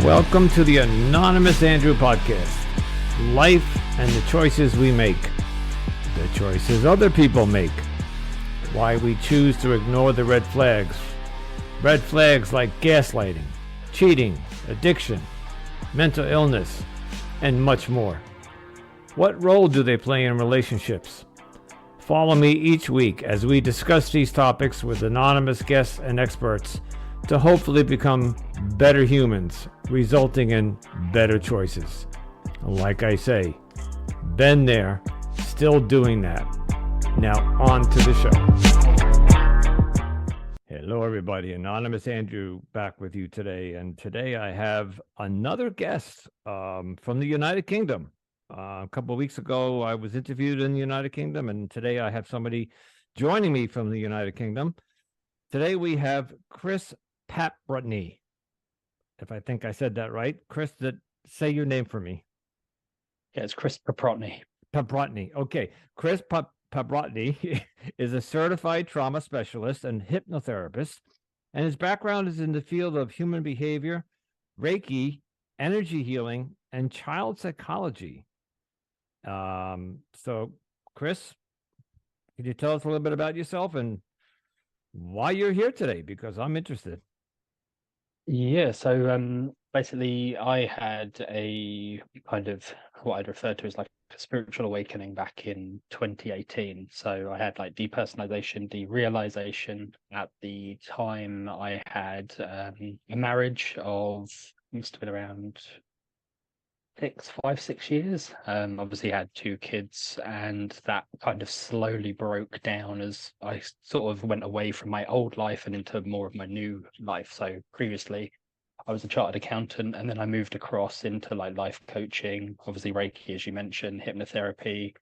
Welcome to the Anonymous Andrew podcast. Life and the choices we make. The choices other people make. Why we choose to ignore the red flags. Red flags like gaslighting, cheating, addiction, mental illness, and much more. What role do they play in relationships? Follow me each week as we discuss these topics with anonymous guests and experts to hopefully become better humans, resulting in better choices. Like I say, been there, still doing that. Now on to the show. Hello everybody, Anonymous Andrew back with you today. And today I have another guest from the United Kingdom. A couple of weeks ago, I was interviewed in the United Kingdom, and today I have somebody joining me from the United Kingdom. Today we have Chris Paprotny. If I think I said that right. Chris, say your name for me. Yeah, it's Chris Paprotny. Paprotny. Okay. Chris Paprotny is a certified trauma specialist and hypnotherapist, and his background is in the field of human behavior, Reiki, energy healing, and child psychology. So, Chris, can you tell us a little bit about yourself and why you're here today? Because I'm interested. Yeah, so basically I had a kind of what I'd refer to as like a spiritual awakening back in 2018. So I had like depersonalization, derealization. At the time I had a marriage of used to be around 6 years. Obviously had 2 kids, and that kind of slowly broke down as I sort of went away from my old life and into more of my new life. So previously I was a chartered accountant, and then I moved across into like life coaching, obviously Reiki, as you mentioned, hypnotherapy,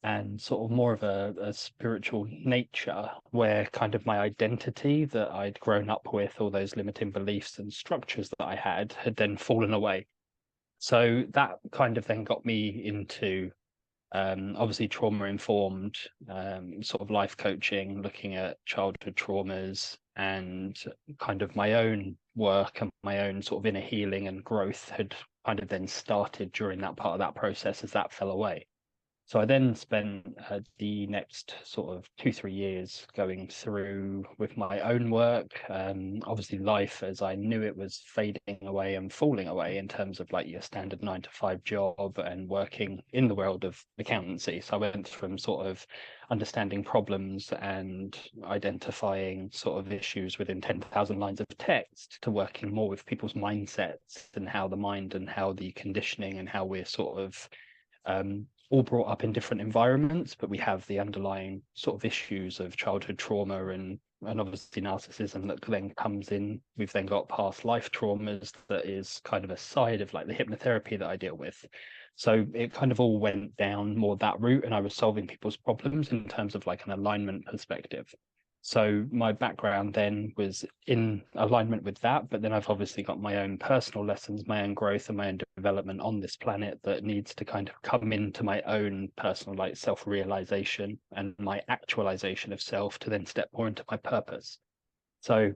and sort of more of a spiritual nature, where kind of my identity that I'd grown up with, all those limiting beliefs and structures that I had then fallen away. So that kind of then got me into obviously trauma-informed sort of life coaching, looking at childhood traumas, and kind of my own work and my own sort of inner healing and growth had kind of then started during that part of that process as that fell away. So I then spent the next sort of 2-3 years going through with my own work. Obviously, life as I knew it was fading away and falling away in terms of like your standard 9-to-5 job and working in the world of accountancy. So I went from sort of understanding problems and identifying sort of issues within 10,000 lines of text to working more with people's mindsets and how the mind and how the conditioning and how we're sort of all brought up in different environments, but we have the underlying sort of issues of childhood trauma and obviously narcissism that then comes in. We've then got past life traumas that is kind of a side of like the hypnotherapy that I deal with. So it kind of all went down more that route, and I was solving people's problems in terms of like an alignment perspective. So my background then was in alignment with that, but then I've obviously got my own personal lessons, my own growth and my own development on this planet that needs to kind of come into my own personal like self-realization and my actualization of self to then step more into my purpose. So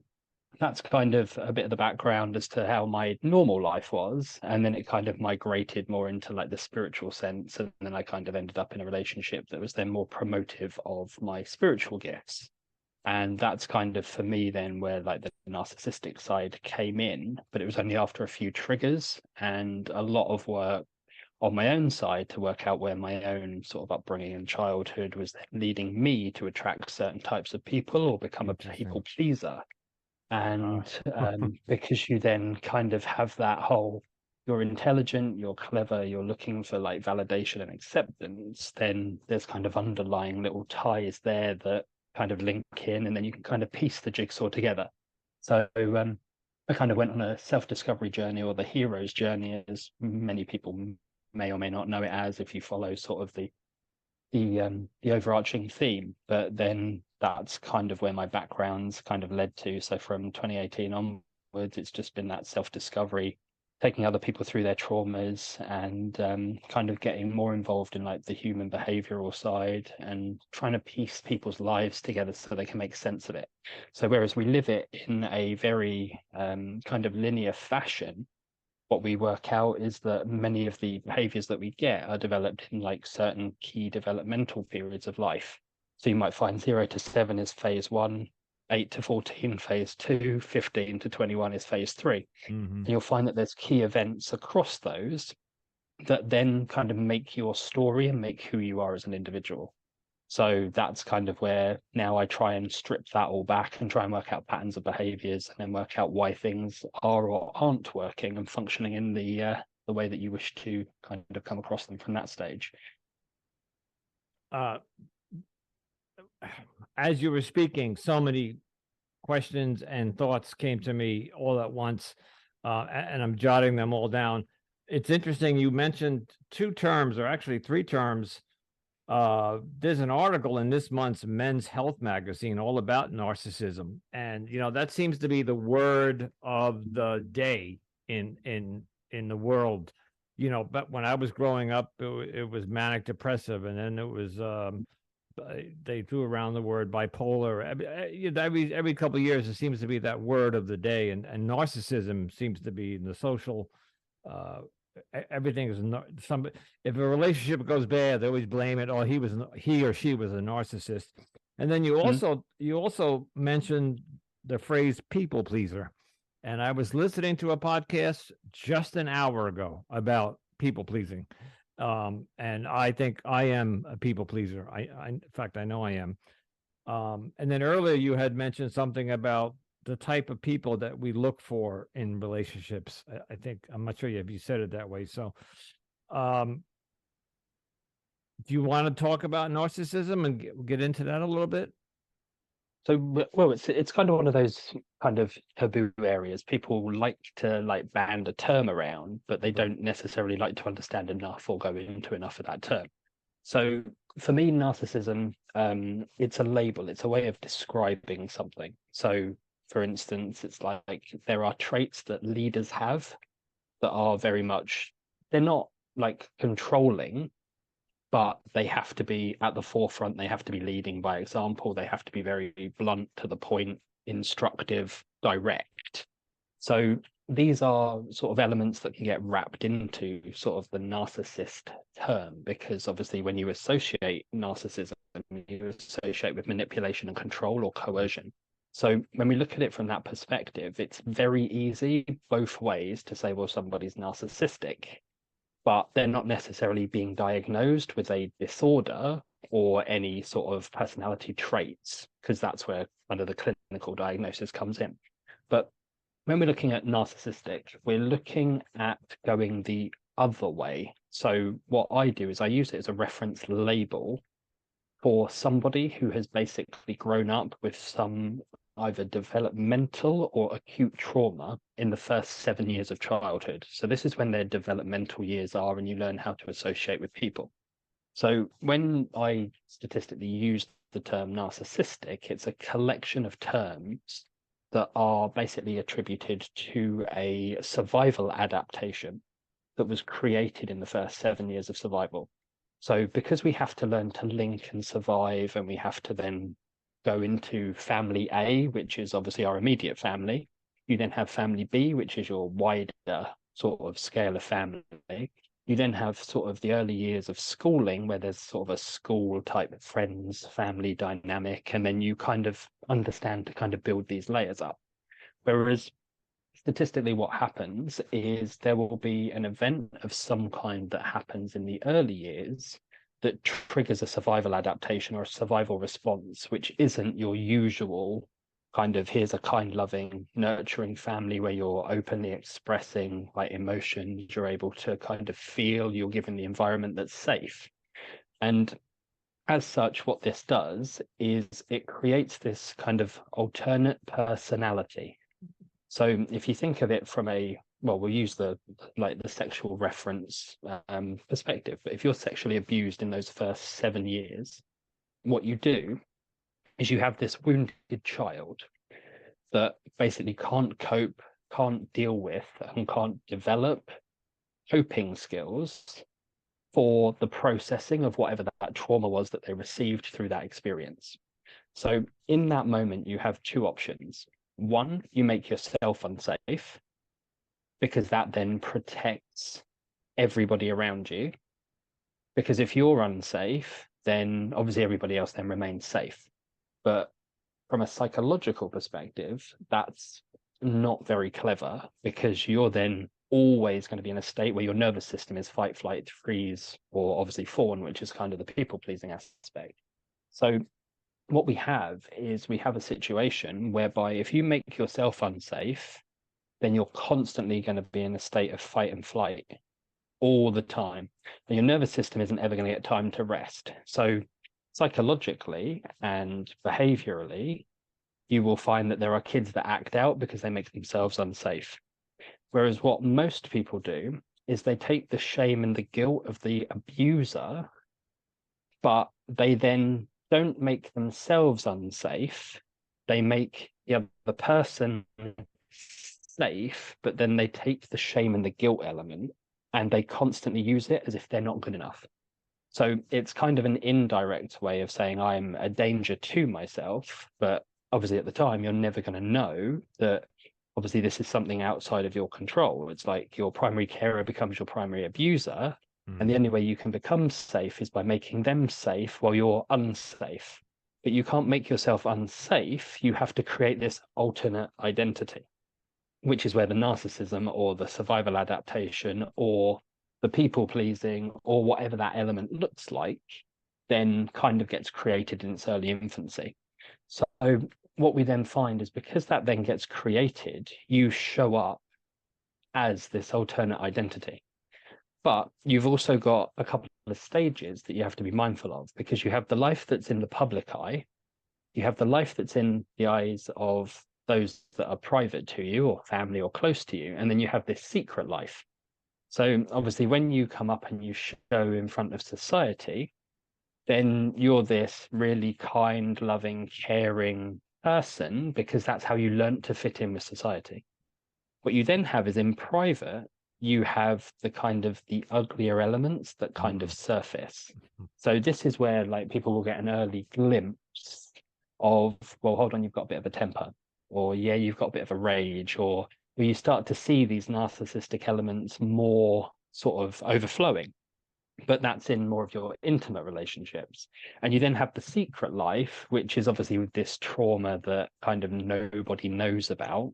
that's kind of a bit of the background as to how my normal life was. And then it kind of migrated more into like the spiritual sense. And then I kind of ended up in a relationship that was then more promotive of my spiritual gifts. And that's kind of for me then where like the narcissistic side came in, but it was only after a few triggers and a lot of work on my own side to work out where my own sort of upbringing and childhood was leading me to attract certain types of people or become a people pleaser. And because you then kind of have that whole, you're intelligent, you're clever, you're looking for like validation and acceptance, then there's kind of underlying little ties there that kind of link in, and then you can kind of piece the jigsaw together. So I kind of went on a self-discovery journey, or the hero's journey, as many people may or may not know it as, if you follow sort of the overarching theme. But then that's kind of where my background's kind of led to. So from 2018 onwards, it's just been that self-discovery, taking other people through their traumas and kind of getting more involved in like the human behavioral side and trying to piece people's lives together so they can make sense of it. So whereas we live it in a very kind of linear fashion, what we work out is that many of the behaviors that we get are developed in like certain key developmental periods of life. So you might find 0 to 7 is phase 1, 8 to 14 phase 2, 15 to 21 is phase 3. And you'll find that there's key events across those that then kind of make your story and make who you are as an individual. So that's kind of where now I try and strip that all back and try and work out patterns of behaviors and then work out why things are or aren't working and functioning in the way that you wish to kind of come across them from that stage. As you were speaking, so many questions and thoughts came to me all at once, and I'm jotting them all down. It's interesting you mentioned two terms, or actually three terms. There's an article in this month's Men's Health magazine all about narcissism, and that seems to be the word of the day in the world. But when I was growing up, it was manic depressive, and then it was they threw around the word bipolar. Every couple of years, it seems to be that word of the day, and narcissism seems to be in the social. Everything is if a relationship goes bad, they always blame it. Oh, he or she was a narcissist. And then you also mentioned the phrase people pleaser. And I was listening to a podcast just an hour ago about people pleasing. And I think I am a people pleaser. In fact, I know I am. And then earlier you had mentioned something about the type of people that we look for in relationships. I think, I'm not sure if you said it that way. So, do you want to talk about narcissism and get into that a little bit? So, well, it's kind of one of those kind of taboo areas. People like to like band a term around, but they don't necessarily like to understand enough or go into enough of that term. So for me, narcissism, it's a label. It's a way of describing something. So for instance, it's like there are traits that leaders have that are very much, they're not like controlling, but they have to be at the forefront. They have to be leading by example. They have to be very blunt, to the point, instructive, direct. So these are sort of elements that can get wrapped into sort of the narcissist term, because obviously when you associate narcissism, you associate with manipulation and control or coercion. So when we look at it from that perspective, it's very easy both ways to say, well, somebody's narcissistic, but they're not necessarily being diagnosed with a disorder or any sort of personality traits, because that's where kind of the clinical diagnosis comes in. But when we're looking at narcissistic, we're looking at going the other way. So what I do is I use it as a reference label for somebody who has basically grown up with some either developmental or acute trauma in the first 7 years of childhood. So this is when their developmental years are, and you learn how to associate with people. So when I statistically use the term narcissistic, it's a collection of terms that are basically attributed to a survival adaptation that was created in the first 7 years of survival. So because we have to learn to link and survive, and we have to then go into family A, which is obviously our immediate family. You then have family B, which is your wider sort of scale of family. You then have sort of the early years of schooling, where there's sort of a school type friends, family dynamic, and then you kind of understand to kind of build these layers up. Whereas statistically what happens is there will be an event of some kind that happens in the early years that triggers a survival adaptation or a survival response, which isn't your usual kind of, here's a kind, loving, nurturing family where you're openly expressing like emotions, you're able to kind of feel, you're given the environment that's safe. And as such, what this does is it creates this kind of alternate personality. So if you think of it from we'll use the sexual reference perspective. But if you're sexually abused in those first 7 years, what you do is you have this wounded child that basically can't cope, can't deal with, and can't develop coping skills for the processing of whatever that trauma was that they received through that experience. So in that moment, you have two options. One, you make yourself unsafe, because that then protects everybody around you. Because if you're unsafe, then obviously everybody else then remains safe. But from a psychological perspective, that's not very clever, because you're then always going to be in a state where your nervous system is fight, flight, freeze, or obviously fawn, which is kind of the people pleasing aspect. So what we have is we have a situation whereby if you make yourself unsafe, then you're constantly going to be in a state of fight and flight all the time. And your nervous system isn't ever going to get time to rest. So psychologically and behaviorally, you will find that there are kids that act out because they make themselves unsafe. Whereas what most people do is they take the shame and the guilt of the abuser, but they then don't make themselves unsafe. They make the other person safe, but then they take the shame and the guilt element and they constantly use it as if they're not good enough. So it's kind of an indirect way of saying I'm a danger to myself, but obviously at the time you're never going to know that obviously this is something outside of your control. It's like your primary carer becomes your primary abuser, and the only way you can become safe is by making them safe while you're unsafe. But you can't make yourself unsafe. You have to create this alternate identity, which is where the narcissism or the survival adaptation or the people pleasing or whatever that element looks like then kind of gets created in its early infancy. So what we then find is because that then gets created, you show up as this alternate identity. But you've also got a couple of stages that you have to be mindful of, because you have the life that's in the public eye, you have the life that's in the eyes of those that are private to you or family or close to you, and then you have this secret life. So obviously when you come up and you show in front of society, then you're this really kind, loving, caring person because that's how you learn to fit in with society. What you then have is in private, you have the kind of the uglier elements that kind of surface. So this is where like people will get an early glimpse of, well, hold on, you've got a bit of a temper, or yeah, you've got a bit of a rage, or where you start to see these narcissistic elements more sort of overflowing. But that's in more of your intimate relationships. And you then have the secret life, which is obviously with this trauma that kind of nobody knows about.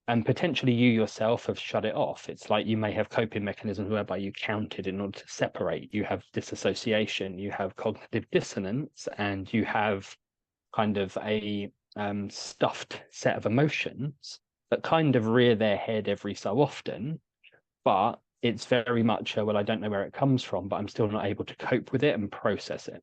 And potentially you yourself have shut it off. It's like you may have coping mechanisms whereby you counted in order to separate. You have disassociation, you have cognitive dissonance, and you have kind of a stuffed set of emotions that kind of rear their head every so often. But it's very much, well, I don't know where it comes from, but I'm still not able to cope with it and process it.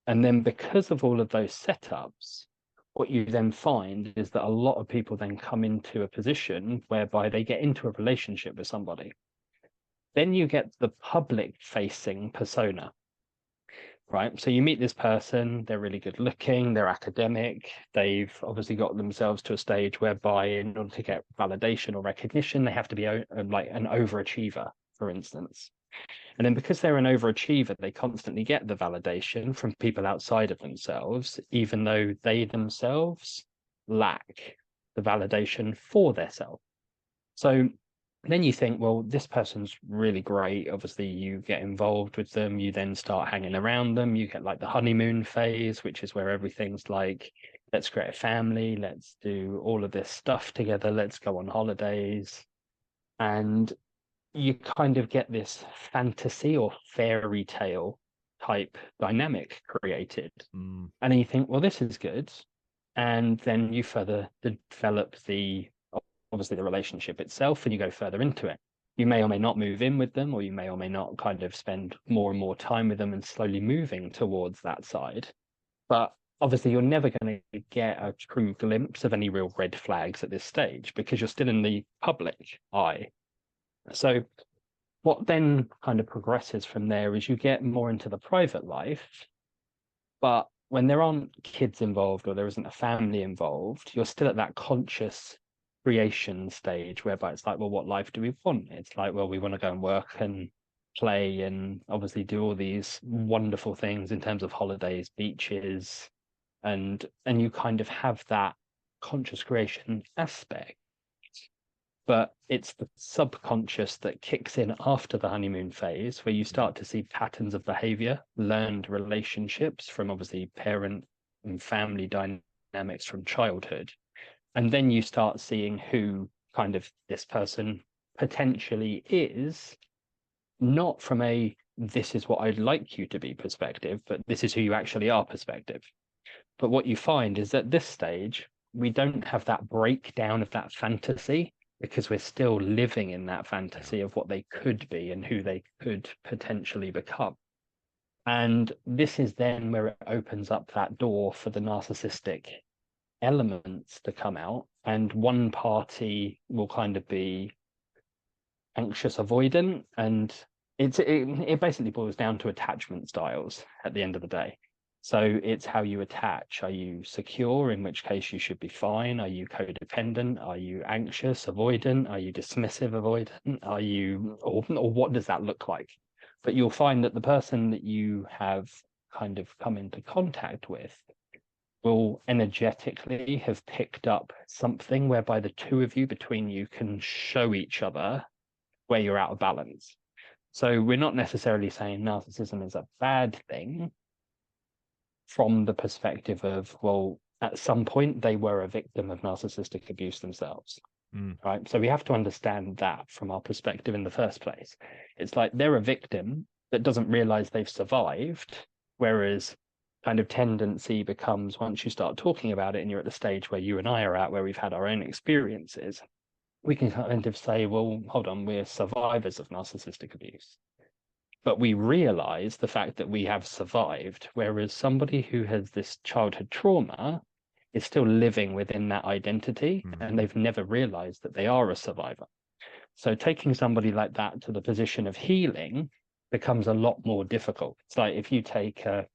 And then because of all of those setups, what you then find is that a lot of people then come into a position whereby they get into a relationship with somebody. Then you get the public facing persona, right? So you meet this person, they're really good looking, they're academic, they've obviously got themselves to a stage whereby in order to get validation or recognition, they have to be like an overachiever, for instance. And then because they're an overachiever, they constantly get the validation from people outside of themselves, even though they themselves lack the validation for their self. So then you think, well, this person's really great. Obviously, you get involved with them. You then start hanging around them. You get like the honeymoon phase, which is where everything's like, let's create a family. Let's do all of this stuff together. Let's go on holidays. And you kind of get this fantasy or fairy tale type dynamic created. And then you think, well, this is good. And then you further develop obviously the relationship itself, and you go further into it. You may or may not move in with them, or you may or may not kind of spend more and more time with them and slowly moving towards that side. But obviously you're never going to get a true glimpse of any real red flags at this stage because you're still in the public eye. So what then kind of progresses from there is you get more into the private life, but when there aren't kids involved or there isn't a family involved, you're still at that conscious creation stage whereby it's like, well, what life do we want? It's like, well, we want to go and work and play and obviously do all these wonderful things in terms of holidays, beaches, and you kind of have that conscious creation aspect. But it's the subconscious that kicks in after the honeymoon phase, where you start to see patterns of behavior, learned relationships from obviously parent and family dynamics from childhood. And then you start seeing who kind of this person potentially is, not from a this is what I'd like you to be perspective, but this is who you actually are perspective. But what you find is at this stage, we don't have that breakdown of that fantasy, because we're still living in that fantasy of what they could be and who they could potentially become. And this is then where it opens up that door for the narcissistic elements to come out. And one party will kind of be anxious avoidant, and it basically boils down to attachment styles at the end of the day. So it's how you attach. Are you secure, in which case you should be fine? Are you codependent? Are you anxious avoidant? Are you dismissive avoidant? Are you, or what does that look like? But you'll find that the person that you have kind of come into contact with will energetically have picked up something whereby the two of you, between you, can show each other where you're out of balance. So we're not necessarily saying narcissism is a bad thing from the perspective of, well, at some point they were a victim of narcissistic abuse themselves. Right. So we have to understand that from our perspective in the first place. It's like they're a victim that doesn't realize they've survived, whereas kind of tendency becomes, once you start talking about it and you're at the stage where you and I are at, where we've had our own experiences, we can kind of say, well, hold on, we're survivors of narcissistic abuse. But we realize the fact that we have survived, whereas somebody who has this childhood trauma is still living within that identity, and they've never realized that they are a survivor. So taking somebody like that to the position of healing becomes a lot more difficult. It's like if you take a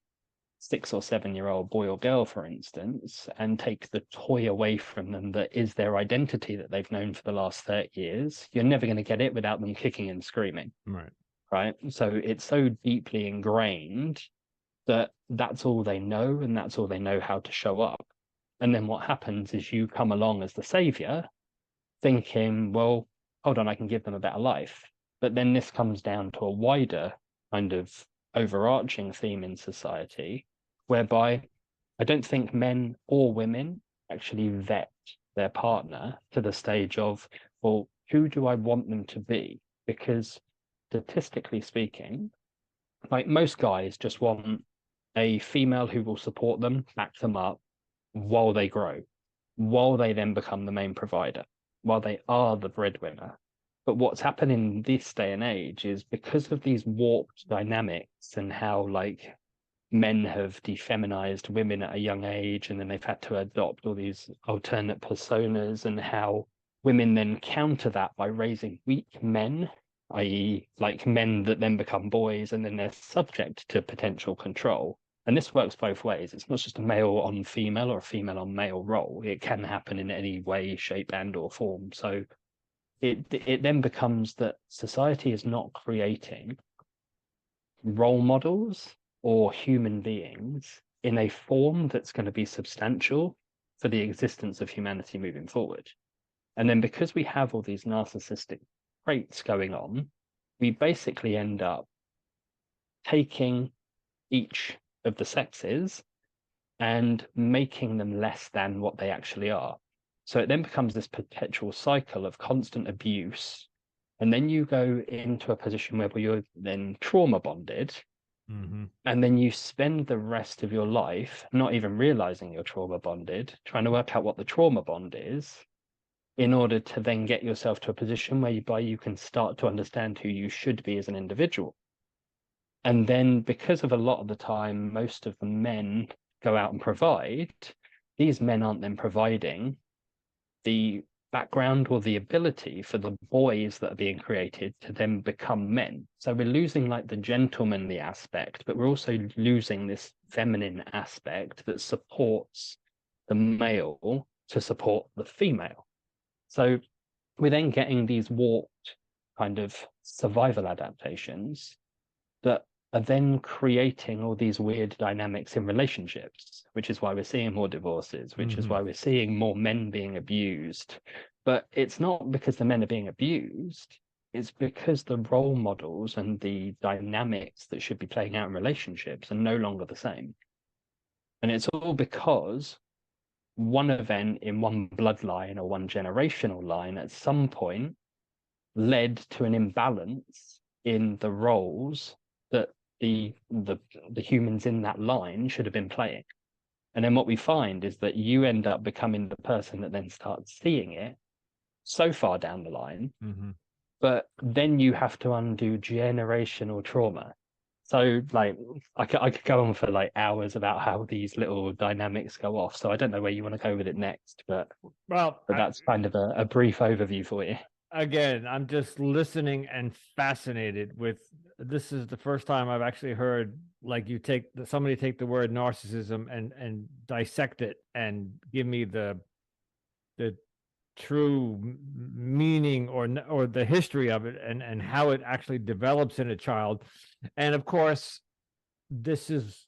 6 or 7-year-old boy or girl, for instance, and take the toy away from them that is their identity that they've known for the last 30 years, you're never going to get it without them kicking and screaming. Right. So it's so deeply ingrained that that's all they know, and that's all they know how to show up. And then what happens is you come along as the savior thinking, well, hold on, I can give them a better life. But then this comes down to a wider kind of overarching theme in society, whereby I don't think men or women actually vet their partner to the stage of, well, who do I want them to be? Because statistically speaking, like most guys just want a female who will support them, back them up while they grow, while they then become the main provider, while they are the breadwinner. But what's happening this day and age is, because of these warped dynamics and how like men have defeminized women at a young age, and then they've had to adopt all these alternate personas, and how women then counter that by raising weak men, i.e., like men that then become boys, and then they're subject to potential control. And this works both ways. It's not just a male on female or a female on male role. It can happen in any way, shape, and or form. So it then becomes that society is not creating role models or human beings in a form that's going to be substantial for the existence of humanity moving forward. And then because we have all these narcissistic traits going on, we basically end up taking each of the sexes and making them less than what they actually are. So it then becomes this perpetual cycle of constant abuse. And then you go into a position where you're then trauma bonded. And then you spend the rest of your life not even realizing you're trauma bonded, trying to work out what the trauma bond is, in order to then get yourself to a position whereby you can start to understand who you should be as an individual. And then, because of a lot of the time, most of the men go out and provide, these men aren't then providing the background or the ability for the boys that are being created to then become men. So we're losing like the gentlemanly aspect, but we're also losing this feminine aspect that supports the male to support the female. So we're then getting these warped kind of survival adaptations that are then creating all these weird dynamics in relationships, which is why we're seeing more divorces, which is why we're seeing more men being abused. But it's not because the men are being abused. It's because the role models and the dynamics that should be playing out in relationships are no longer the same. And it's all because one event in one bloodline or one generational line at some point led to an imbalance in the roles that the humans in that line should have been playing. And then what we find is that you end up becoming the person that then starts seeing it so far down the line, but then you have to undo generational trauma. So like I could go on for like hours about how these little dynamics go off. So I don't know where you want to go with it next, but that's kind of a brief overview for you. Again, I'm just listening and fascinated with this. Is the first time I've actually heard like somebody take the word narcissism and dissect it and give me the true meaning or the history of it and how it actually develops in a child. And of course, this is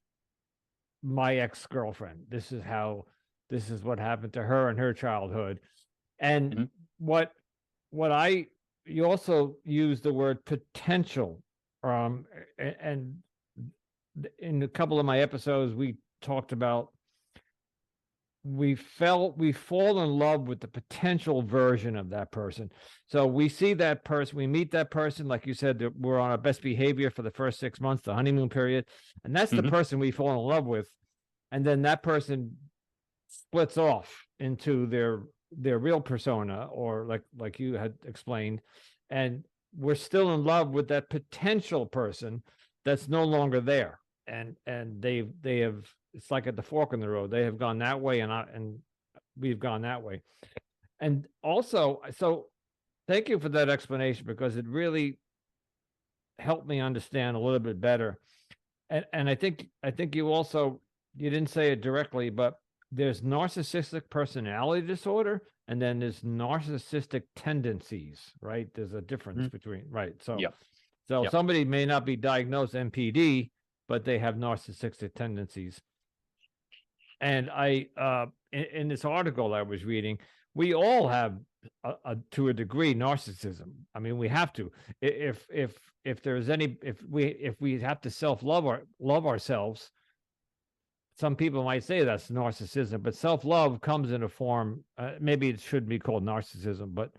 my ex-girlfriend. This is what happened to her in her childhood. And you also use the word potential. And in a couple of my episodes, we talked about we fall in love with the potential version of that person. So we see that person, we meet that person, like you said, we're on our best behavior for the first 6 months, the honeymoon period, and that's the person we fall in love with. And then that person splits off into their real persona, or like you had explained, and we're still in love with that potential person that's no longer there. And they have, it's like at the fork in the road. They have gone that way, and we've gone that way. And also, so thank you for that explanation, because it really helped me understand a little bit better. And I think you also, you didn't say it directly, but there's narcissistic personality disorder, and then there's narcissistic tendencies, right? There's a difference between, right? So, somebody may not be diagnosed NPD, but they have narcissistic tendencies. And in this article I was reading, we all have to a degree narcissism. I mean, we have to. If we have to love ourselves, some people might say that's narcissism, but self-love comes in a form, maybe it should be called narcissism, but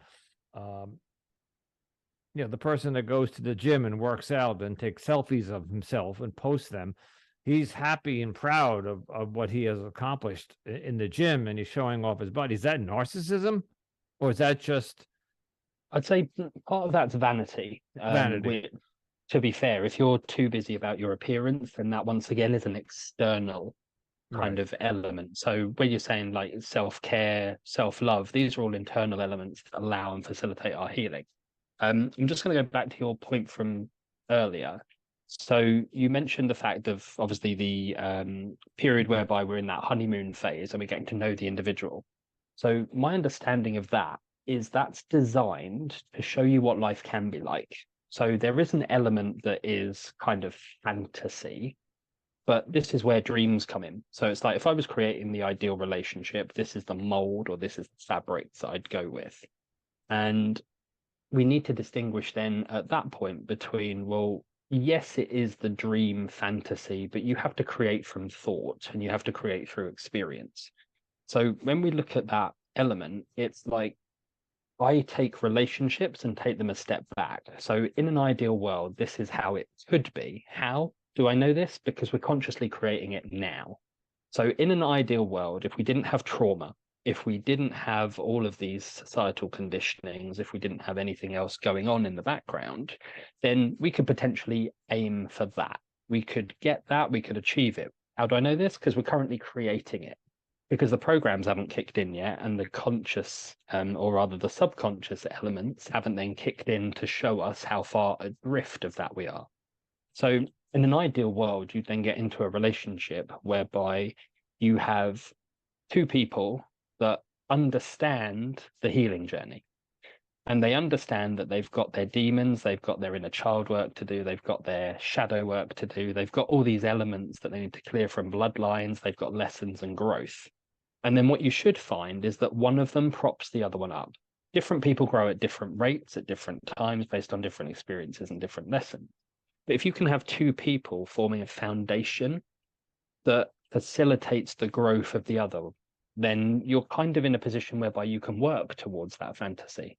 the person that goes to the gym and works out and takes selfies of himself and posts them, he's happy and proud of what he has accomplished in the gym, and he's showing off his body. Is that narcissism, or is that just? I'd say part of that's vanity. To be fair, if you're too busy about your appearance, then that once again is an external kind of element. So when you're saying like self-care, self-love, these are all internal elements that allow and facilitate our healing. I'm just going to go back to your point from earlier. So you mentioned the fact of obviously the period whereby we're in that honeymoon phase and we're getting to know the individual. So my understanding of that is that's designed to show you what life can be like. So there is an element that is kind of fantasy, but this is where dreams come in. So it's like if I was creating the ideal relationship, this is the mold or this is the fabric that I'd go with. And we need to distinguish then at that point between, well, yes, it is the dream fantasy, but you have to create from thought and you have to create through experience. So when we look at that element, it's like I take relationships and take them a step back. So in an ideal world, this is how it could be. How do I know this? Because we're consciously creating it now. So in an ideal world, if we didn't have trauma, if we didn't have all of these societal conditionings, if we didn't have anything else going on in the background, then we could potentially aim for that. We could get that, we could achieve it. How do I know this? Because we're currently creating it. Because the programs haven't kicked in yet, and the conscious, or rather the subconscious elements haven't then kicked in to show us how far adrift of that we are. So in an ideal world, you then get into a relationship whereby you have two people that understand the healing journey. And they understand that they've got their demons, they've got their inner child work to do, they've got their shadow work to do, they've got all these elements that they need to clear from bloodlines, they've got lessons and growth. And then what you should find is that one of them props the other one up. different people grow at different rates at different times based on different experiences and different lessons. But if you can have two people forming a foundation that facilitates the growth of the other, then you're kind of in a position whereby you can work towards that fantasy.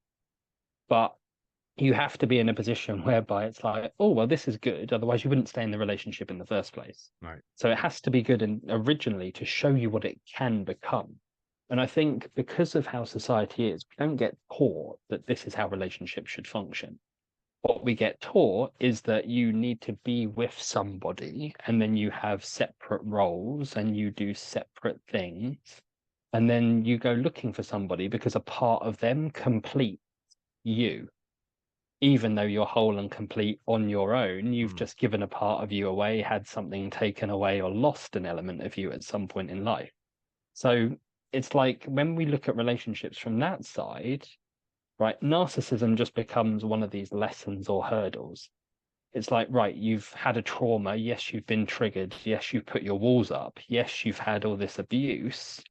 But you have to be in a position whereby it's like, oh, well, this is good. Otherwise, you wouldn't stay in the relationship in the first place. Right. So it has to be good and originally to show you what it can become. And I think because of how society is, we don't get taught that this is how relationships should function. What we get taught is that you need to be with somebody and then you have separate roles and you do separate things. And then you go looking for somebody because a part of them completes you. Even though you're whole and complete on your own, you've just given a part of you away, had something taken away, or lost an element of you at some point in life. So it's like when we look at relationships from that side, right, narcissism just becomes one of these lessons or hurdles. It's like, right, you've had a trauma. Yes, you've been triggered. Yes, you've put your walls up. Yes, you've had all this abuse,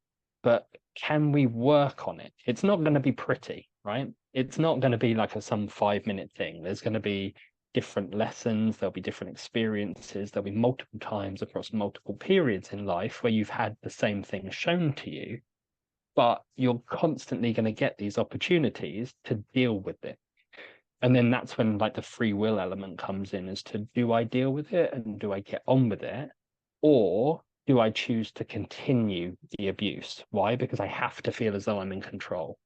but can we work on it? It's not going to be pretty, right? It's not going to be like some 5-minute thing. There's going to be different lessons. There'll be different experiences. There'll be multiple times across multiple periods in life where you've had the same thing shown to you, but you're constantly going to get these opportunities to deal with it. And then that's when like the free will element comes in, as to, do I deal with it and do I get on with it? Or do I choose to continue the abuse? Why? Because I have to feel as though I'm in control.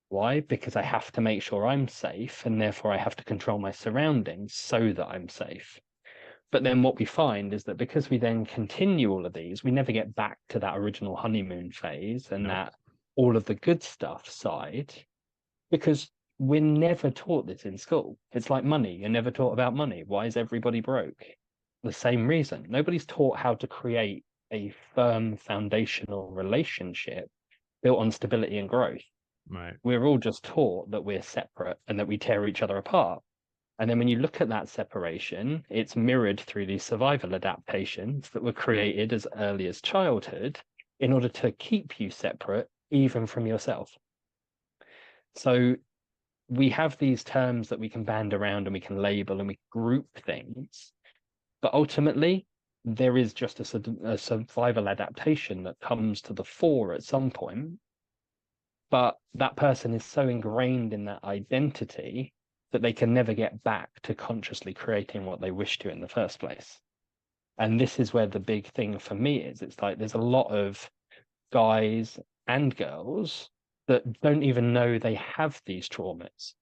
Why? Because I have to make sure I'm safe, and therefore I have to control my surroundings so that I'm safe. But then what we find is that because we then continue all of these, we never get back to that original honeymoon phase and that all of the good stuff side, because we're never taught this in school. It's like money. You're never taught about money. Why is everybody broke? The same reason. Nobody's taught how to create a firm foundational relationship built on stability and growth. Right. We're all just taught that we're separate and that we tear each other apart. And then when you look at that separation, it's mirrored through these survival adaptations that were created as early as childhood in order to keep you separate, even from yourself. So we have these terms that we can band around and we can label and we group things. But ultimately, there is just a survival adaptation that comes to the fore at some point. But that person is so ingrained in that identity that they can never get back to consciously creating what they wish to in the first place. And this is where the big thing for me is. It's like there's a lot of guys and girls that don't even know they have these traumas.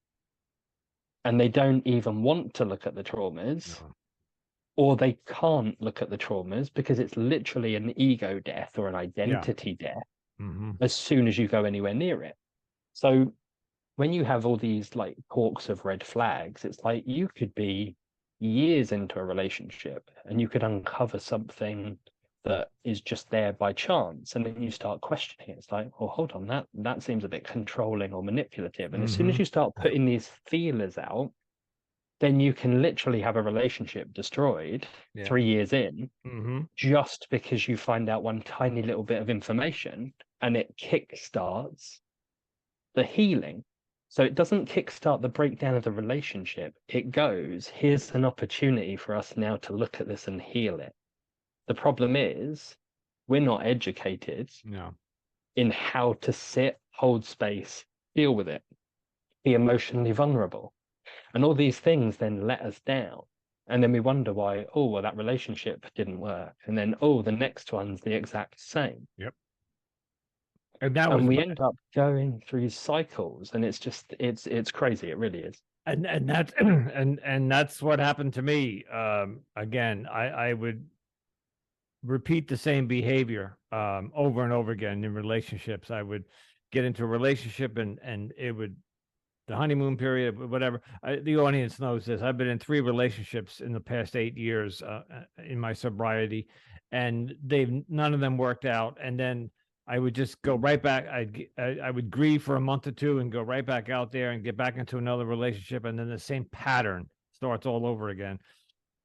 And they don't even want to look at the traumas, or they can't look at the traumas because it's literally an ego death or an identity death as soon as you go anywhere near it. So when you have all these like talks of red flags, it's like you could be years into a relationship and you could uncover something that is just there by chance, and then you start questioning it. It's like, well, hold on, that seems a bit controlling or manipulative. And as soon as you start putting these feelers out, then you can literally have a relationship destroyed 3 years in, just because you find out one tiny little bit of information, and it kickstarts the healing. So it doesn't kickstart the breakdown of the relationship. It goes, here's an opportunity for us now to look at this and heal it. The problem is we're not educated in how to sit, hold space, deal with it, be emotionally vulnerable. And all these things then let us down. And then we wonder why, oh, well, that relationship didn't work. And then, oh, the next one's the exact same. Yep. And we end up going through cycles, and it's just, it's crazy. It really is. And that's, and that's what happened to me. Again, I would repeat the same behavior over and over again in relationships. I would get into a relationship and it would, the honeymoon period, whatever. The audience knows this. I've been in 3 relationships in the past 8 years in my sobriety, and none of them worked out. And then I would just go right back. I would grieve for a month or 2 and go right back out there and get back into another relationship, and then the same pattern starts all over again.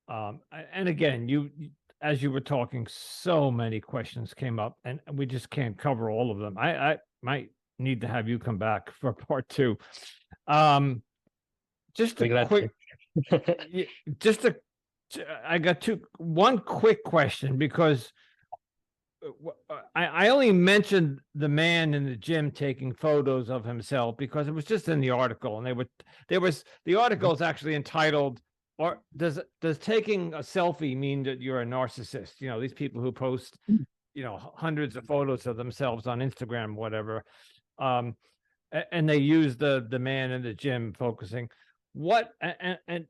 And again, as you were talking, so many questions came up, and we just can't cover all of them. need to have you come back for part 2. Just a quick, just a, I got one quick question, because I only mentioned the man in the gym taking photos of himself because it was just in the article, and the article is actually entitled, or does taking a selfie mean that you're a narcissist? You know, these people who post, you know, hundreds of photos of themselves on Instagram, whatever. And they use the man in the gym focusing. What and I'm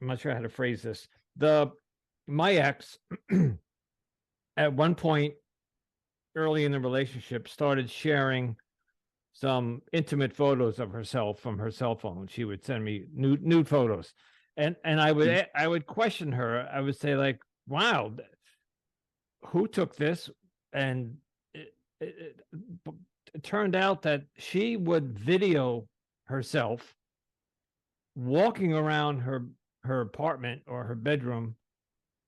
not sure how to phrase this. My ex at one point early in the relationship started sharing some intimate photos of herself from her cell phone. She would send me nude photos, and I would question her. I would say, like, wow, who took this? And it turned out that she would video herself walking around her apartment or her bedroom.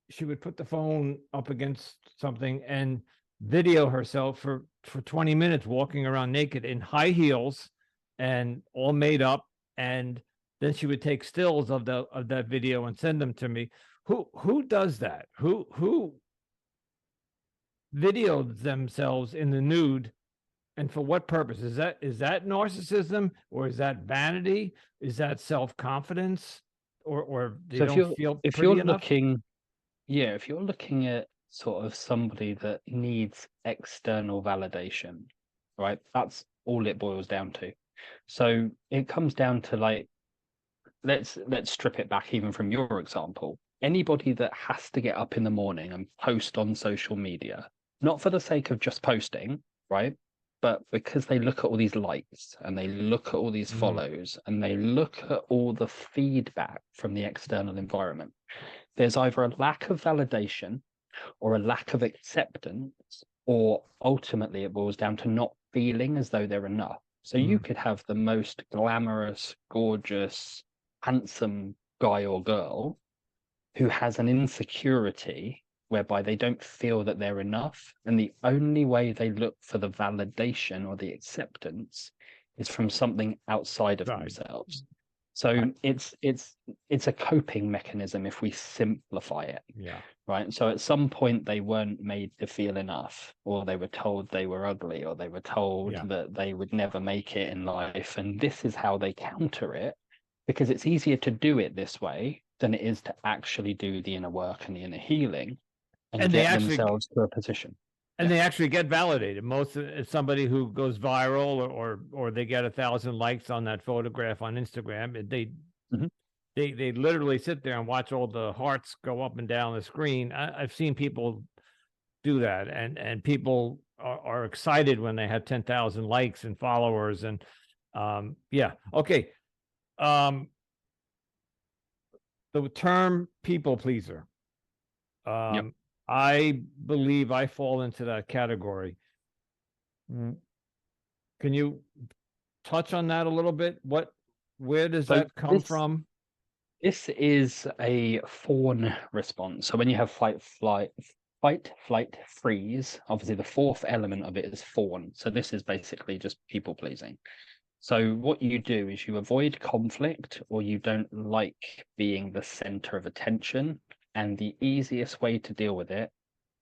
She would put the phone up against something and video herself for 20 minutes walking around naked in high heels and all made up, and then she would take stills of that video and send them to me. Who does that? Who videoed themselves in the nude, and for what purpose? Is that narcissism, or is that vanity? Is that self-confidence, or they So don't feel if pretty you're enough? if you're looking at sort of somebody that needs external validation, right? That's all it boils down to. So it comes down to, like, let's strip it back even from your example. Anybody that has to get up in the morning and post on social media, not for the sake of just posting, right? But because they look at all these likes and they look at all these follows and they look at all the feedback from the external environment. There's either a lack of validation or a lack of acceptance, or ultimately it boils down to not feeling as though they're enough. So you could have the most glamorous, gorgeous, handsome guy or girl who has an insecurity whereby they don't feel that they're enough. And the only way they look for the validation or the acceptance is from something outside of themselves. So it's a coping mechanism if we simplify it. Yeah. Right. So at some point they weren't made to feel enough, or they were told they were ugly, or they were told that they would never make it in life. And this is how they counter it, because it's easier to do it this way than it is to actually do the inner work and the inner healing and get themselves to a position. And they actually get validated. Most somebody who goes viral or they get 1,000 likes on that photograph on Instagram, they literally sit there and watch all the hearts go up and down the screen. I've seen people do that, and people are excited when they have 10,000 likes and followers. And okay. The term people pleaser. I believe I fall into that category. Can you touch on that a little bit? Where does that come from? This is a fawn response. So when you have fight, flight, freeze, obviously the fourth element of it is fawn. So this is basically just people pleasing. So what you do is you avoid conflict, or you don't like being the center of attention. And the easiest way to deal with it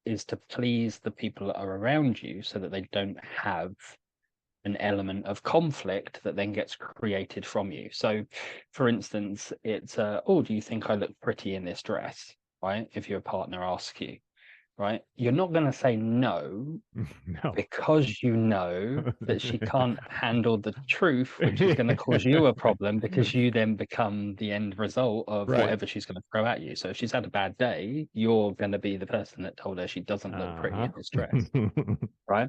is to please the people that are around you so that they don't have an element of conflict that then gets created from you. So for instance, it's, oh, do you think I look pretty in this dress? Right? If your partner asks you, right? You're not going to say no, because you know that she can't handle the truth, which is going to cause you a problem, because you then become the end result of whatever she's going to throw at you. So if she's had a bad day, you're going to be the person that told her she doesn't look pretty in this dress, right?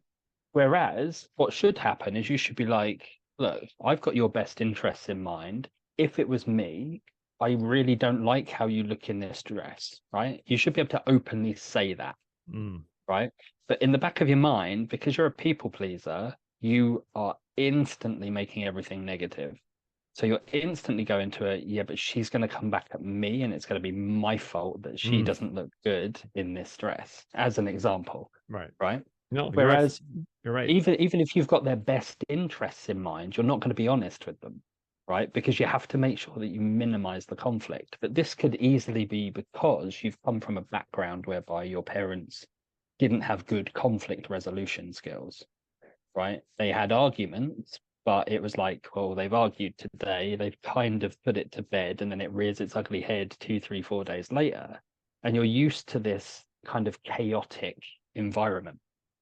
Whereas what should happen is you should be like, look, I've got your best interests in mind. If it was me, I really don't like how you look in this dress, right? You should be able to openly say that, right? But in the back of your mind, because you're a people pleaser, you are instantly making everything negative. So you're instantly going to it, yeah, but she's going to come back at me and it's going to be my fault that she doesn't look good in this dress, as an example, right? No, Whereas you're right. even if you've got their best interests in mind, you're not going to be honest with them, right? Because you have to make sure that you minimize the conflict. But this could easily be because you've come from a background whereby your parents didn't have good conflict resolution skills, right? They had arguments, but it was like, well, they've argued today, they've kind of put it to bed, and then it rears its ugly head 2, 3, 4 days later. And you're used to this kind of chaotic environment.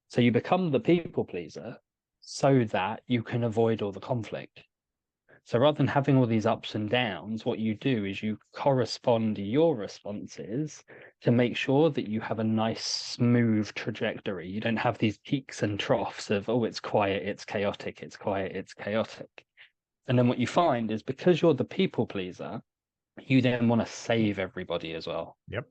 So you become the people pleaser so that you can avoid all the conflict. So rather than having all these ups and downs, what you do is you correspond your responses to make sure that you have a nice, smooth trajectory. You don't have these peaks and troughs of, oh, it's quiet, it's chaotic, it's quiet, it's chaotic. And then what you find is because you're the people pleaser, you then want to save everybody as well. Yep.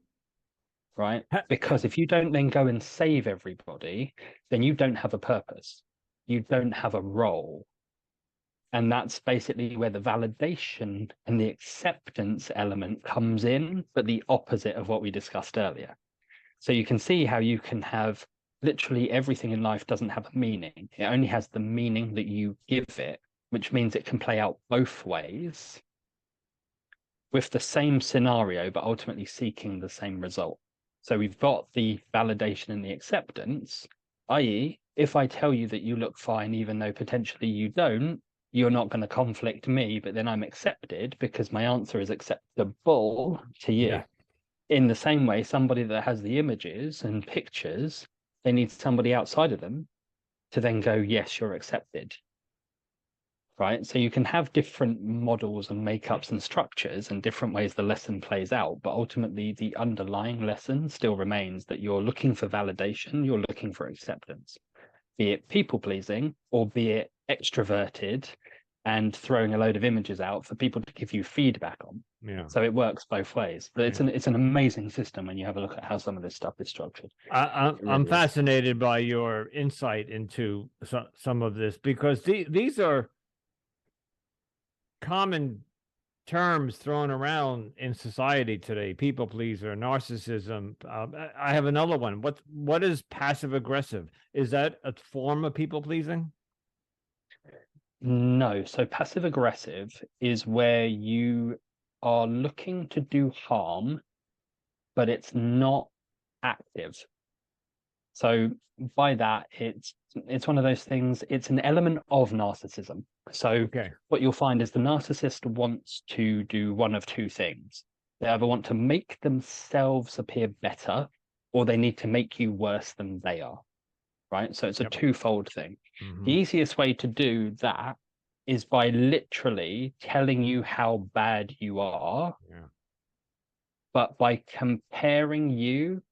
Right? Because if you don't then go and save everybody, then you don't have a purpose. You don't have a role. And that's basically where the validation and the acceptance element comes in, but the opposite of what we discussed earlier. So you can see how you can have literally everything in life doesn't have a meaning. It only has the meaning that you give it, which means it can play out both ways with the same scenario, but ultimately seeking the same result. So we've got the validation and the acceptance, i.e., if I tell you that you look fine, even though potentially you don't, you're not going to conflict me, but then I'm accepted because my answer is acceptable to you. Yeah. In the same way, somebody that has the images and pictures, they need somebody outside of them to then go, yes, you're accepted. Right? So you can have different models and makeups and structures and different ways the lesson plays out, but ultimately the underlying lesson still remains that you're looking for validation, you're looking for acceptance, be it people pleasing or be it extroverted and throwing a load of images out for people to give you feedback on. Yeah. So it works both ways. But it's an amazing system when you have a look at how some of this stuff is structured. I'm fascinated by your insight into some of this because these are common terms thrown around in society today: people pleaser, narcissism. I have another one. What is passive aggressive? Is that a form of people pleasing? No. So passive aggressive is where you are looking to do harm, but it's not active. So by that, it's one of those things, it's an element of narcissism. So what you'll find is the narcissist wants to do one of two things. They either want to make themselves appear better, or they need to make you worse than they are, right? So it's a twofold thing. The easiest way to do that is by literally telling you how bad you are, but by comparing you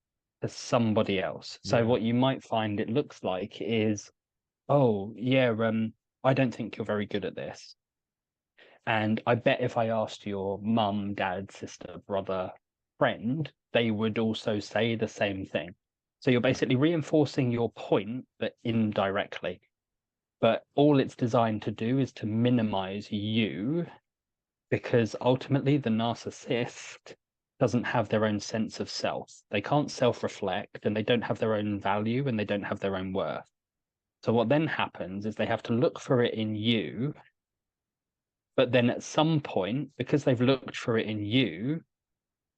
to somebody else. So what you might find it looks like is, oh yeah, I don't think you're very good at this. And I bet if I asked your mum, dad, sister, brother, friend, they would also say the same thing. So you're basically reinforcing your point, but indirectly. But all it's designed to do is to minimize you, because ultimately the narcissist doesn't have their own sense of self. They can't self-reflect, and they don't have their own value, and they don't have their own worth. So what then happens is they have to look for it in you, but then at some point, because they've looked for it in you,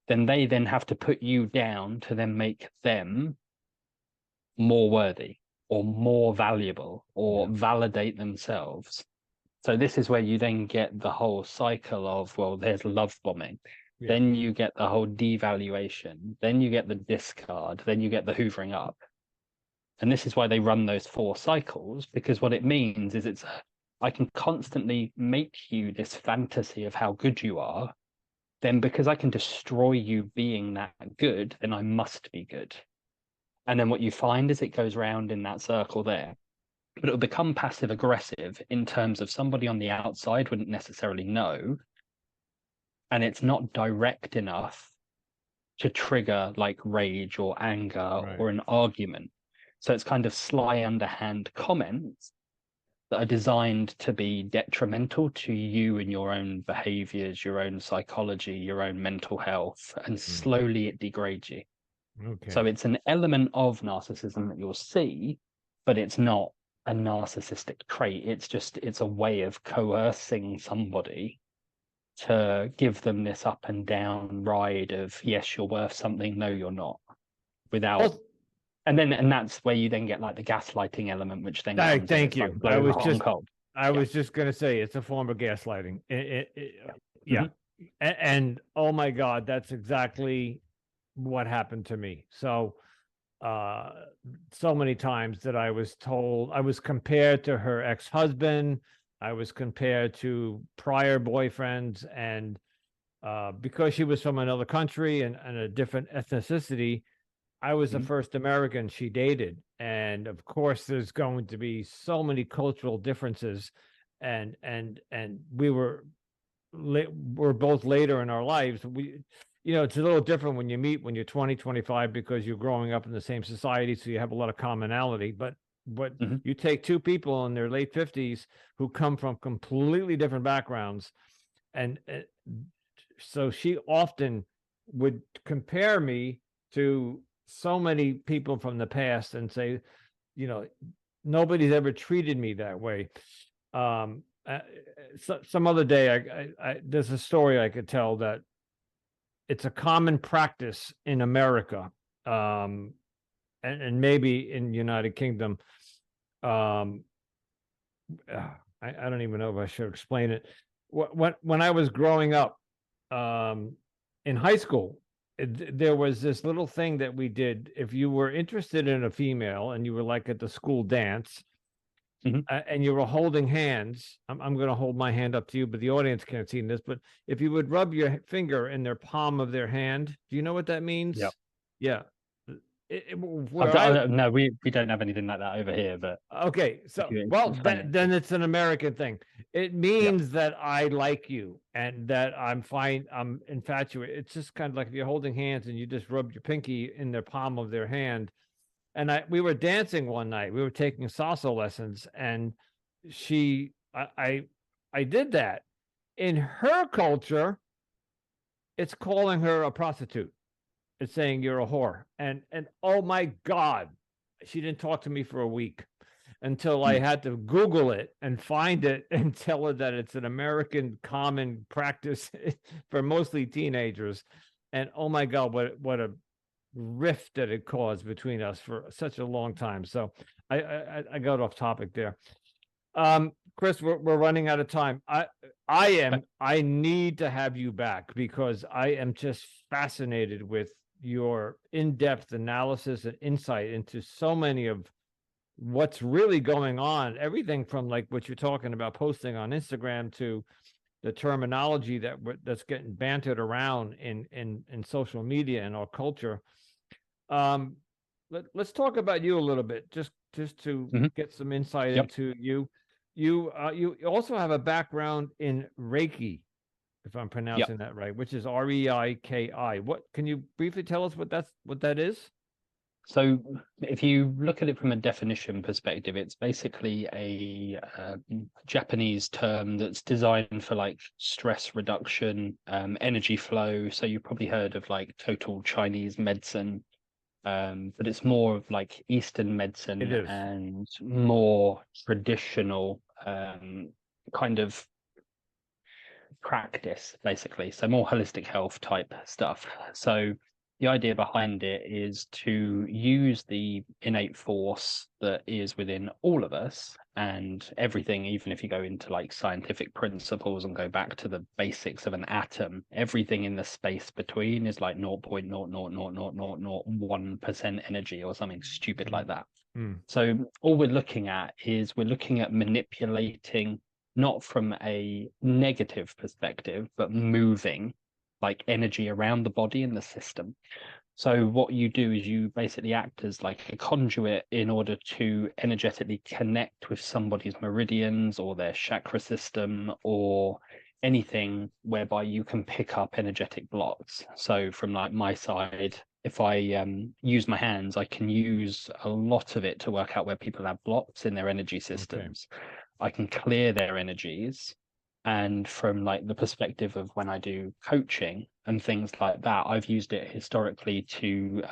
then they then have to put you down to then make them more worthy or more valuable or validate themselves. So this is where you then get the whole cycle of, well, there's love bombing. Then you get the whole devaluation. Then you get the discard. Then you get the hoovering up. And this is why they run those 4 cycles, because what it means is I can constantly make you this fantasy of how good you are. Then because I can destroy you being that good, then I must be good. And then what you find is it goes round in that circle there. But it'll become passive aggressive in terms of somebody on the outside wouldn't necessarily know. And it's not direct enough to trigger like rage or anger or an argument. So it's kind of sly, underhand comments that are designed to be detrimental to you and your own behaviors, your own psychology, your own mental health, and slowly it degrades you. So it's an element of narcissism that you'll see, but it's not a narcissistic trait. It's a way of coercing somebody to give them this up and down ride of, yes, you're worth something, no, you're not, without. Well, And that's where you then get like the gaslighting element, which then comes in. thank It's like you. blowing hot and cold. I was just going to say it's a form of gaslighting. Yeah. And oh my God, that's exactly what happened to me. So many times that I was told, I was compared to her ex-husband, I was compared to prior boyfriends, and because she was from another country and a different ethnicity, I was the first American she dated. And of course, there's going to be so many cultural differences. And we're both later in our lives. It's a little different when you meet when you're 20, 25, because you're growing up in the same society. So you have a lot of commonality. But you take two people in their late 50s who come from completely different backgrounds. And so she often would compare me to so many people from the past and say, nobody's ever treated me that way. Some other day, there's a story I could tell that it's a common practice in America, and maybe in the United Kingdom. I don't even know if I should explain it. When I was growing up, in high school, there was this little thing that we did. If you were interested in a female and you were like at the school dance, and you were holding hands, I'm going to hold my hand up to you, but the audience can't see this. But if you would rub your finger in their palm of their hand, do you know what that means? Yeah. No, we don't have anything like that over here. But okay, so then it's an American thing. It means that I like you and that I'm infatuated. It's just kind of like if you're holding hands and you just rub your pinky in the palm of their hand. And we were dancing one night. We were taking salsa lessons, and I did that. In her culture, it's calling her a prostitute. It's saying you're a whore. And oh my God, she didn't talk to me for a week until I had to Google it and find it and tell her that it's an American common practice for mostly teenagers. And oh my God, what a rift that it caused between us for such a long time. So I got off topic there. Chris, we're running out of time. I need to have you back because I am just fascinated with your in-depth analysis and insight into so many of what's really going on. Everything from like what you're talking about posting on Instagram to the terminology that's getting bantered around in social media and our culture. Let's talk about you a little bit, just to get some insight into you. You also have a background in Reiki, if I'm pronouncing that right, which is Reiki. What can you briefly tell us what that is? So if you look at it from a definition perspective, it's basically a Japanese term that's designed for like stress reduction, energy flow. So you've probably heard of like total Chinese medicine, but it's more of like Eastern medicine and more traditional kind of practice, basically. So more holistic health type stuff. So the idea behind it is to use the innate force that is within all of us and everything, even if you go into like scientific principles and go back to the basics of an atom, everything in the space between is like 0.0000001% energy or something stupid like that. So all we're looking at manipulating, not from a negative perspective, but moving like energy around the body and the system. So what you do is you basically act as like a conduit in order to energetically connect with somebody's meridians or their chakra system or anything whereby you can pick up energetic blocks. So from like my side, if I use my hands, I can use a lot of it to work out where people have blocks in their energy systems. Okay. I can clear their energies. And from like the perspective of when I do coaching and things like that, I've used it historically to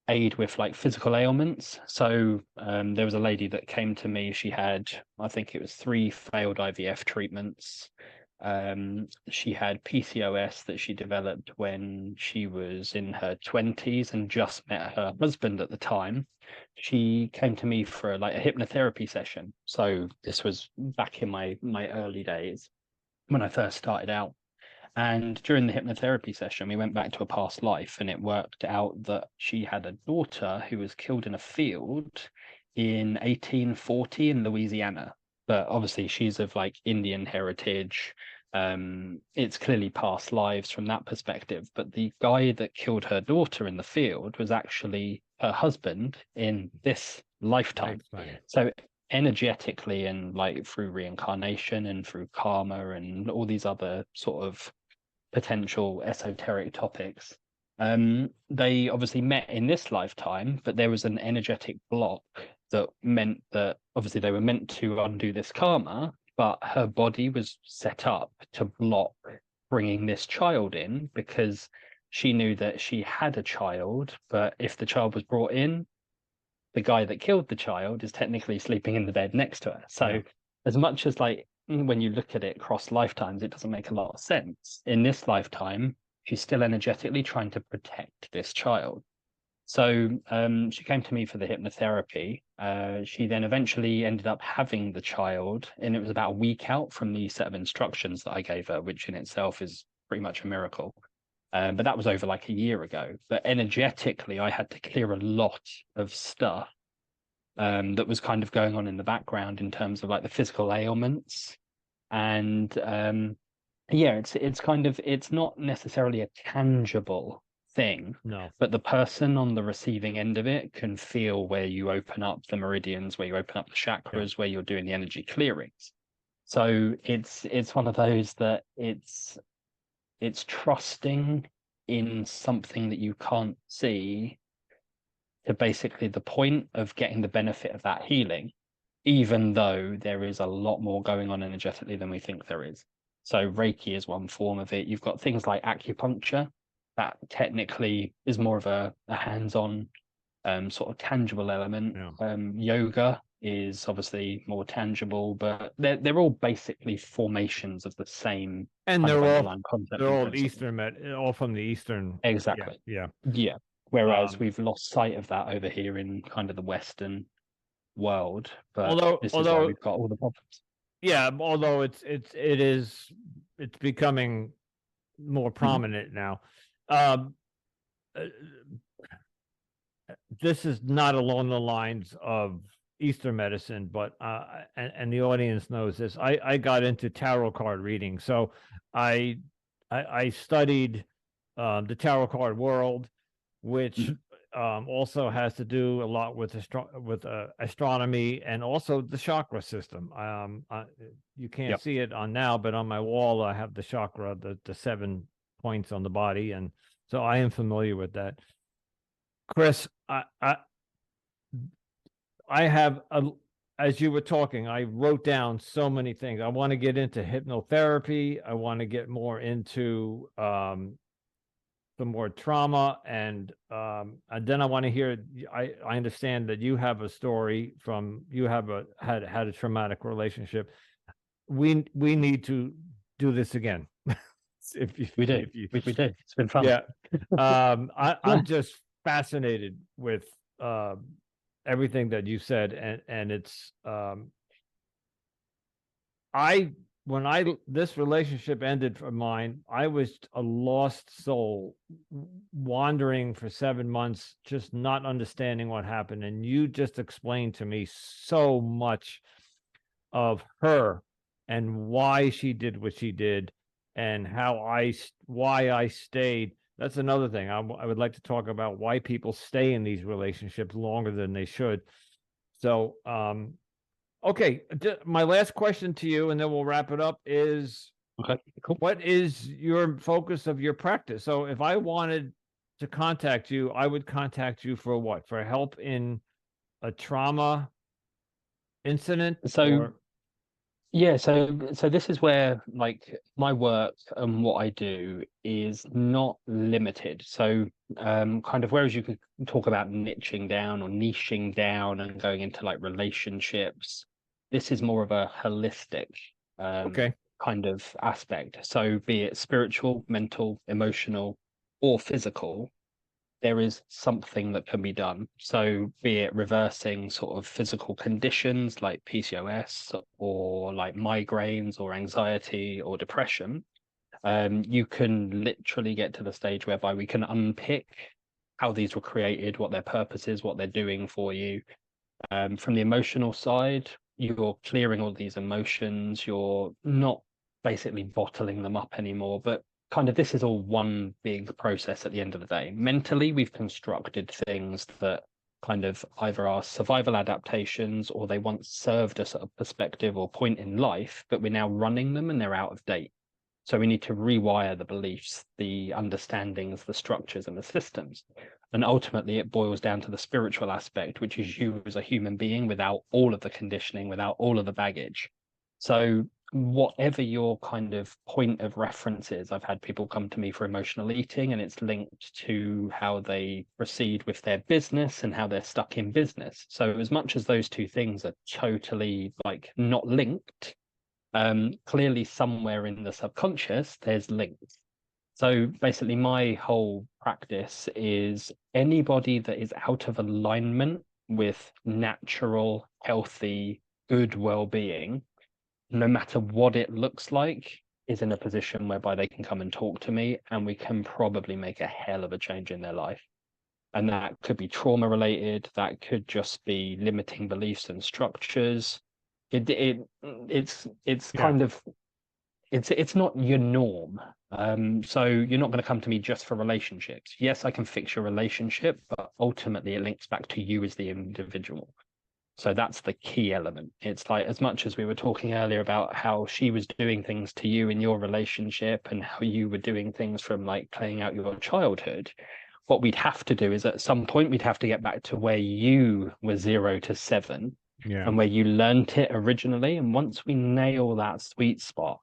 aid with like physical ailments. So there was a lady that came to me. She had, I think it was 3 failed IVF treatments. She had PCOS that she developed when she was in her 20s and just met her husband at the time. She came to me for like a hypnotherapy session. So this was back in my early days when I first started out. And during the hypnotherapy session, we went back to a past life, and it worked out that she had a daughter who was killed in a field in 1840 in Louisiana. But obviously, she's of like Indian heritage. It's clearly past lives from that perspective. But the guy that killed her daughter in the field was actually her husband in this lifetime. So energetically, and like through reincarnation and through karma and all these other sort of potential esoteric topics. They obviously met in this lifetime, but there was an energetic block that meant that obviously they were meant to undo this karma, but her body was set up to block bringing this child in because she knew that she had a child, but if the child was brought in, the guy that killed the child is technically sleeping in the bed next to her. So as much as like when you look at it across lifetimes, it doesn't make a lot of sense. In this lifetime, she's still energetically trying to protect this child. So she came to me for the hypnotherapy. She then eventually ended up having the child, and it was about a week out from the set of instructions that I gave her, which in itself is pretty much a miracle. But that was over like a year ago. But energetically, I had to clear a lot of stuff that was kind of going on in the background in terms of like the physical ailments. And it's kind of, it's not necessarily a tangible thing, but the person on the receiving end of it can feel where you open up the meridians, where you open up the chakras, where you're doing the energy clearings. So it's one of those that it's trusting in something that you can't see, to basically the point of getting the benefit of that healing, even though there is a lot more going on energetically than we think there is. So Reiki is one form of it. You've got things like acupuncture, that technically is more of a hands-on sort of tangible element. Yoga is obviously more tangible, but they're all basically formations of the same, and they're all Eastern, all from the Eastern. Exactly. Yeah. Whereas we've lost sight of that over here in kind of the Western world. But although is why we've got all the problems. Yeah, although it's becoming more prominent now. This is not along the lines of Eastern medicine, but and the audience knows this. I got into tarot card reading, so I studied the tarot card world, which also has to do a lot with astronomy and also the chakra system. You can't see it on now, but on my wall I have the chakra, the 7 points on the body, and so I am familiar with that. Chris, I have as you were talking, I wrote down so many things. I want to get into hypnotherapy. I want to get more into some more trauma, and then I want to hear. I understand that you have a story from had a traumatic relationship. We need to do this again. We do. It's been fun. Yeah. I'm just fascinated with everything that you said, and it's when this relationship ended for mine, I was a lost soul wandering for 7 months, just not understanding what happened. And you just explained to me so much of her and why she did what she did, and why I stayed. That's another thing. I would like to talk about why people stay in these relationships longer than they should. So, okay, my last question to you, and then we'll wrap it up, is cool. What is your focus of your practice? So if I wanted to contact you, I would contact you for what? For help in a trauma incident? So Yeah, so this is where like my work and what I do is not limited. So kind of whereas you could talk about niching down or niching down and going into like relationships, this is more of a holistic Okay. kind of aspect. So be it spiritual, mental, emotional, or physical, there is something that can be done. So, be it reversing sort of physical conditions like PCOS or like migraines or anxiety or depression, you can literally get to the stage whereby we can unpick how these were created, what their purpose is, what they're doing for you. From the emotional side, you're clearing all these emotions, you're not basically bottling them up anymore, but kind of this is all one big process at the end of the day. Mentally, we've constructed things that kind of either are survival adaptations or they once served us at a perspective or point in life, but we're now running them and they're out of date. So we need to rewire the beliefs, the understandings, the structures, and the systems. And ultimately, it boils down to the spiritual aspect, which is you as a human being without all of the conditioning, without all of the baggage. So, whatever your kind of point of reference is, I've had people come to me for emotional eating, and it's linked to how they proceed with their business and how they're stuck in business. So, as much as those two things are totally like not linked, clearly somewhere in the subconscious there's links. So basically my whole practice is anybody that is out of alignment with natural, healthy, good well-being, no matter what it looks like, is in a position whereby they can come and talk to me and we can probably make a hell of a change in their life. And that could be trauma related, that could just be limiting beliefs and structures. It's Yeah. kind of it's not your norm. So you're not going to come to me just for relationships. Yes, I can fix your relationship, but ultimately it links back to you as the individual. So that's the key element. It's like as much as we were talking earlier about how she was doing things to you in your relationship and how you were doing things from like playing out your childhood, what we'd have to do is at some point we'd have to get back to where you were 0 to 7 Yeah. and where you learnt it originally. And once we nail that sweet spot,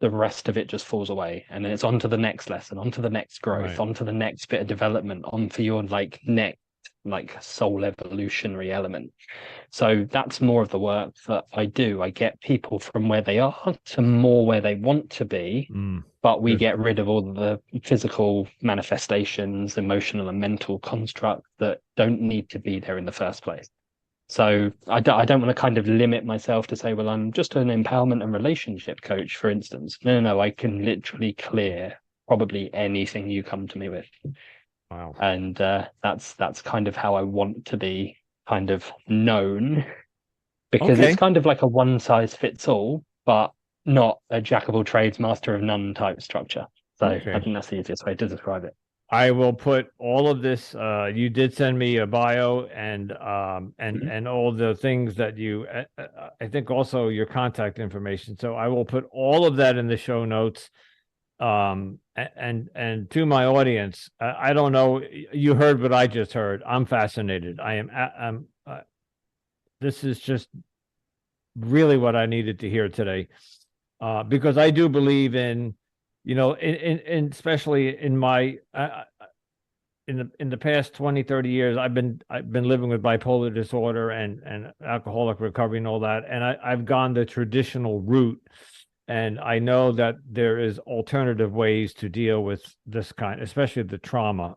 the rest of it just falls away. And then it's on to the next lesson, on to the next growth, Right. on to the next bit of development, on for your like next like soul evolutionary element. So that's more of the work that I do. I get people from where they are to more where they want to be, but we Good. get rid of all the physical manifestations, emotional and mental constructs that don't need to be there in the first place. So I don't want to kind of limit myself to say, well, I'm just an empowerment and relationship coach, for instance. No, I can literally clear probably anything you come to me with. Wow. And that's kind of how I want to be kind of known because it's Okay. kind of like a one size fits all, but not a jack of all trades, master of none type structure. So I Okay. think that's the easiest way to describe it. I will put all of this. You did send me a bio Mhm. and all the things that you. I think also your contact information. So I will put all of that in the show notes. And to my audience, I don't know. You heard what I just heard. I'm fascinated. I am. This is just really what I needed to hear today, because I do believe in, in especially in my in the past 20, 30 years, I've been living with bipolar disorder and alcoholic recovery and all that, and I've gone the traditional route, and I know that there is alternative ways to deal with this kind, especially the trauma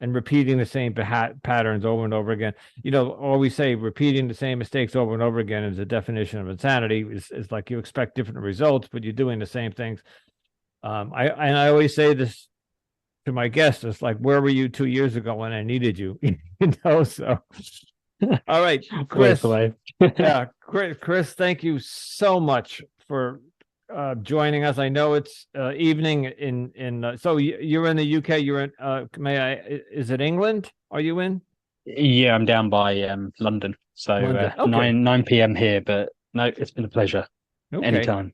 and repeating the same patterns over and over again. Always say repeating the same mistakes over and over again is the definition of insanity. Is like you expect different results, but you're doing the same things. I always say this to my guests. It's like, where were you 2 years ago when I needed you? So all right, Always the Chris. way. Yeah, Chris, thank you so much for joining us. I know it's evening so you're in the UK. You're in is it England? Are you in Yeah, I'm down by London. So London? Okay. 9 p.m. here, but no, it's been a pleasure. Okay. Anytime.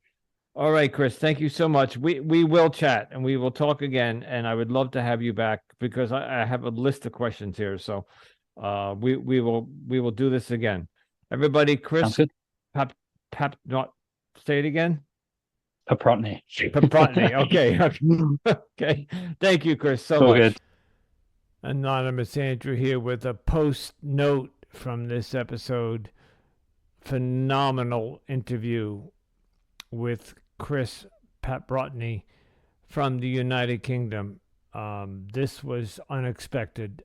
All right, Chris, thank you so much. We will chat and we will talk again, and I would love to have you back because I have a list of questions here. So we will do this again. Everybody, Sounds Chris good. Not say it again. Paprotny. Paprotny. Okay. Okay. Thank you, Chris, so All much. good. Anonymous Andrew here with a post note from this episode. Phenomenal interview with Chris Paprotny from the United Kingdom. This was unexpected.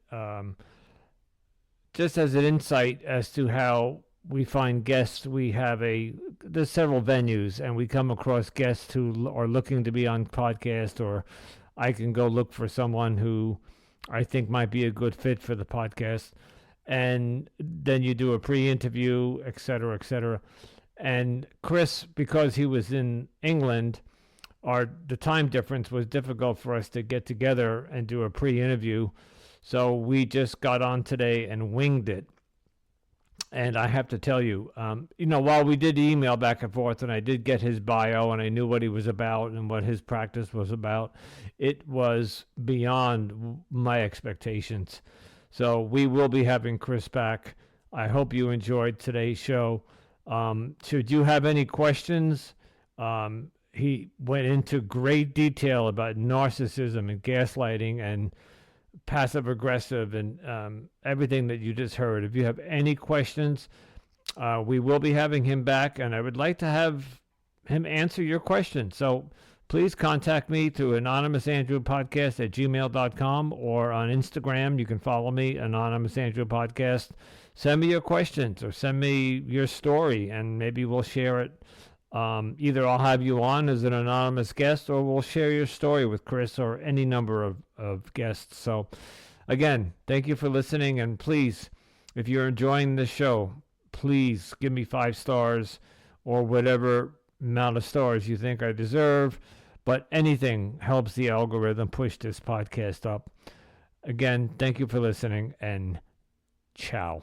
Just as an insight as to how we find guests, there's several venues, and we come across guests who are looking to be on podcast, or I can go look for someone who I think might be a good fit for the podcast. And then you do a pre-interview, et cetera, et cetera. And Chris, because he was in England, the time difference was difficult for us to get together and do a pre-interview. So we just got on today and winged it. And I have to tell you, while we did email back and forth, and I did get his bio, and I knew what he was about and what his practice was about, it was beyond my expectations. So we will be having Chris back. I hope you enjoyed today's show. Should you have any questions, he went into great detail about narcissism and gaslighting and passive aggressive and everything that you just heard. If you have any questions, we will be having him back, and I would like to have him answer your questions. So please contact me through anonymousandrewpodcast@gmail.com, or on Instagram. You can follow me, Anonymous Andrew Podcast. Send me your questions or send me your story, and maybe we'll share it. Either I'll have you on as an anonymous guest, or we'll share your story with Chris or any number of guests. So again, thank you for listening. And please, if you're enjoying this show, please give me 5 stars or whatever amount of stars you think I deserve. But anything helps the algorithm push this podcast up. Again, thank you for listening, and ciao.